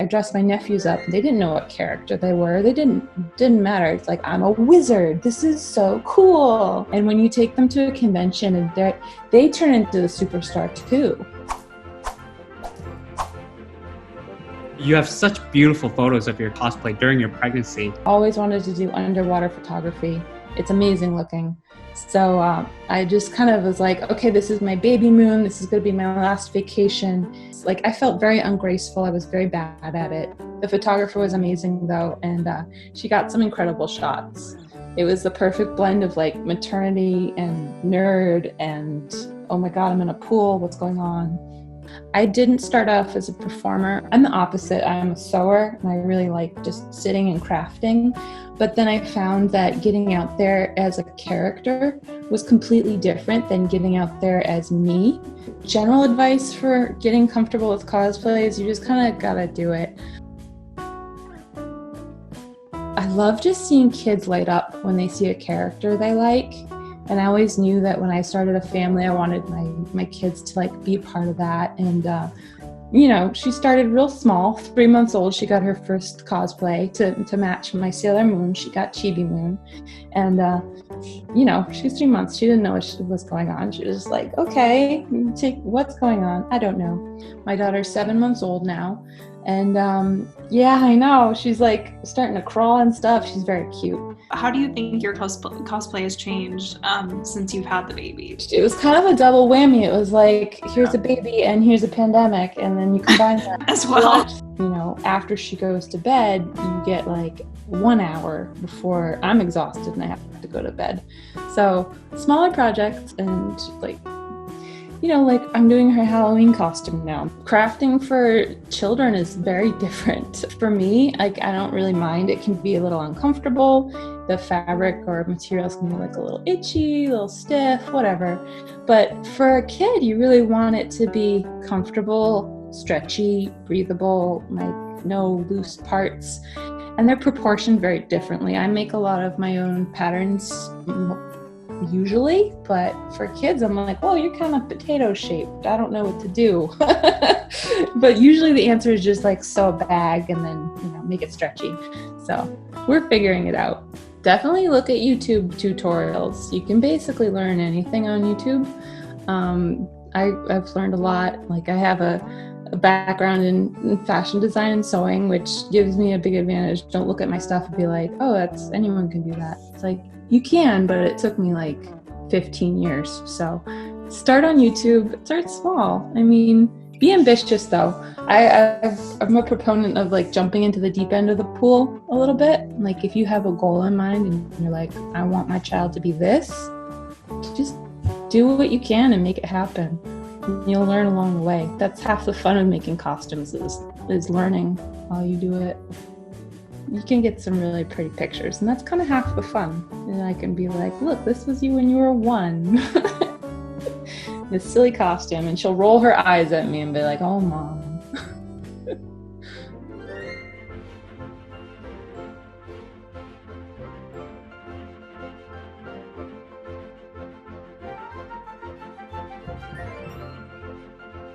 I dressed my nephews up. They didn't know what character they were. They didn't matter. It's like, I'm a wizard. This is so cool. And when you take them to a convention, and they turn into the superstar too. You have such beautiful photos of your cosplay during your pregnancy. Always wanted to do underwater photography. It's amazing looking. So I just kind of was like, okay, this is my baby moon. This is going to be my last vacation. It's like, I felt very ungraceful. I was very bad at it. The photographer was amazing though, and she got some incredible shots. It was the perfect blend of like maternity and nerd and, oh my God, I'm in a pool. What's going on? I didn't start off as a performer. I'm the opposite. I'm a sewer, and I really like just sitting and crafting. But then I found that getting out there as a character was completely different than getting out there as me. General advice for getting comfortable with cosplay is you just kind of gotta do it. I love just seeing kids light up when they see a character they like. And I always knew that when I started a family, I wanted my kids to like be a part of that. And, you know, she started real small, 3 months old. She got her first cosplay to match my Sailor Moon. She got Chibi Moon. And, you know, she's 3 months. She didn't know what was going on. She was just like, okay, what's going on? I don't know. My daughter's 7 months old now. And yeah, I know. She's like starting to crawl and stuff. She's very cute. How do you think your cosplay has changed since you've had the baby? It was kind of a double whammy. It was like, here's a baby and here's a pandemic, and then you combine that. As well. You know, after she goes to bed, you get like 1 hour before I'm exhausted and I have to go to bed. So smaller projects, and like, you know, like I'm doing her Halloween costume now. Crafting for children is very different. For me, like I don't really mind. It can be a little uncomfortable. The fabric or materials can be like a little itchy, a little stiff, whatever. But for a kid, you really want it to be comfortable, stretchy, breathable, like no loose parts. And they're proportioned very differently. I make a lot of my own patterns usually, but for kids I'm like, well, you're kind of potato shaped, I don't know what to do. But usually the answer is just like sew a bag and then, you know, make it stretchy. So we're figuring it out. Definitely look at YouTube tutorials. You can basically learn anything on YouTube. I've learned a lot. Like I have a background in fashion design and sewing, which gives me a big advantage. Don't look at my stuff and be like, oh, anyone can do that. It's like, you can, but it took me like 15 years. So start on YouTube, start small. I mean, be ambitious though. I'm a proponent of like jumping into the deep end of the pool a little bit. Like if you have a goal in mind and you're like, I want my child to be this, just do what you can and make it happen. You'll learn along the way. That's half the fun of making costumes is learning while you do it. You can get some really pretty pictures, and that's kind of half the fun. And I can be like, look, this was you when you were 1. This silly costume, and she'll roll her eyes at me and be like, oh, Mom.